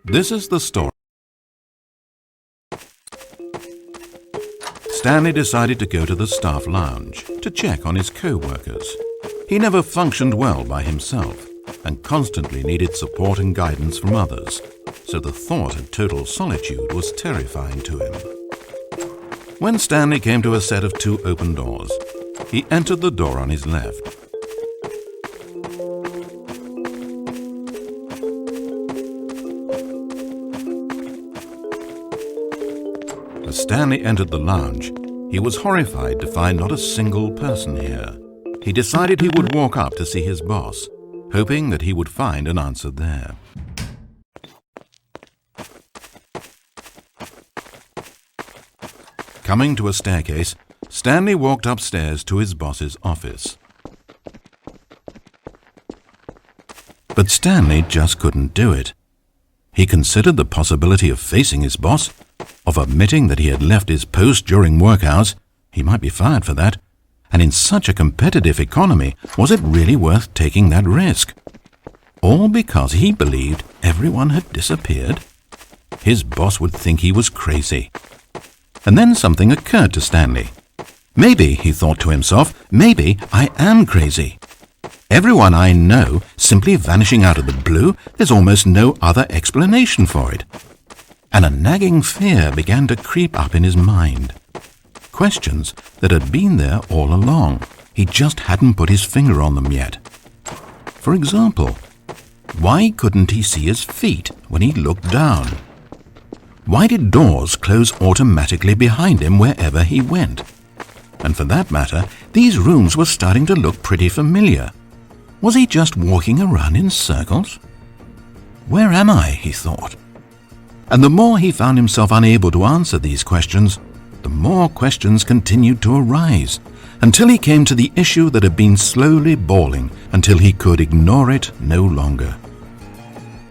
This is the story. Stanley decided to go to the staff lounge to check on his co-workers. He never functioned well by himself and constantly needed support and guidance from others, so the thought of total solitude was terrifying to him. When Stanley came to a set of 2 open doors, he entered the door on his left. As Stanley entered the lounge, he was horrified to find not a single person here. He decided he would walk up to see his boss, hoping that he would find an answer there. Coming to a staircase, Stanley walked upstairs to his boss's office. But Stanley just couldn't do it. He considered the possibility of facing his boss, of admitting that he had left his post during work hours. He might be fired for that. And in such a competitive economy, was it really worth taking that risk? All because he believed everyone had disappeared? His boss would think he was crazy. And then something occurred to Stanley. Maybe, he thought to himself, maybe I am crazy. Everyone I know simply vanishing out of the blue, there's almost no other explanation for it. And a nagging fear began to creep up in his mind. Questions that had been there all along. He just hadn't put his finger on them yet. For example, why couldn't he see his feet when he looked down? Why did doors close automatically behind him wherever he went? And for that matter, these rooms were starting to look pretty familiar. Was he just walking around in circles? Where am I, he thought. And the more he found himself unable to answer these questions, the more questions continued to arise, until he came to the issue that had been slowly boiling until he could ignore it no longer.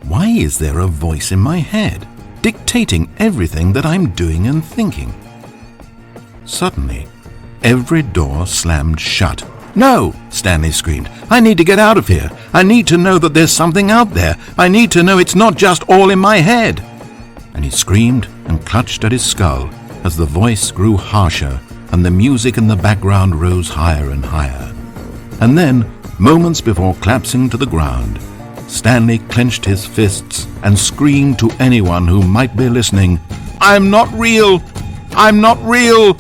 Why is there a voice in my head, dictating everything that I'm doing and thinking? Suddenly, every door slammed shut. "No!" Stanley screamed. "I need to get out of here. I need to know that there's something out there. I need to know it's not just all in my head." And he screamed and clutched at his skull as the voice grew harsher and the music in the background rose higher and higher. And then, moments before collapsing to the ground, Stanley clenched his fists and screamed to anyone who might be listening, "I'm not real! I'm not real!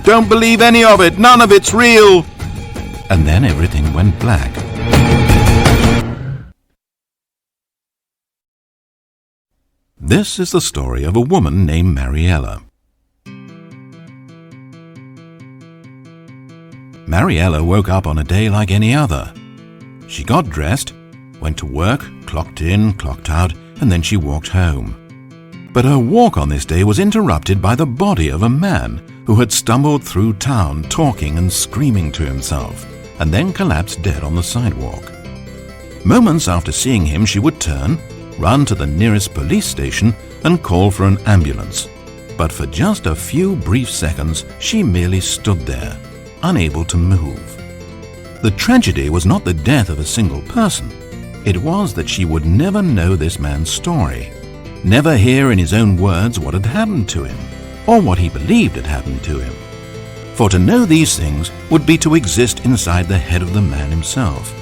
Don't believe any of it! None of it's real!" And then everything went black. This is the story of a woman named Mariella. Mariella woke up on a day like any other. She got dressed, went to work, clocked in, clocked out, and then she walked home. But her walk on this day was interrupted by the body of a man who had stumbled through town talking and screaming to himself, and then collapsed dead on the sidewalk. Moments after seeing him, she would turn, run to the nearest police station, and call for an ambulance. But for just a few brief seconds, she merely stood there, unable to move. The tragedy was not the death of a single person. It was that she would never know this man's story, never hear in his own words what had happened to him, or what he believed had happened to him. For to know these things would be to exist inside the head of the man himself.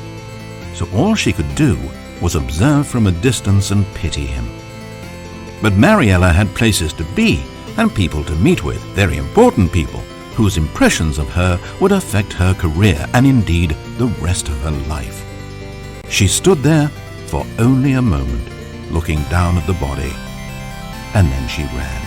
So all she could do was observe from a distance and pity him. But Mariella had places to be and people to meet with, very important people, whose impressions of her would affect her career and indeed the rest of her life. She stood there for only a moment, looking down at the body, and then she ran.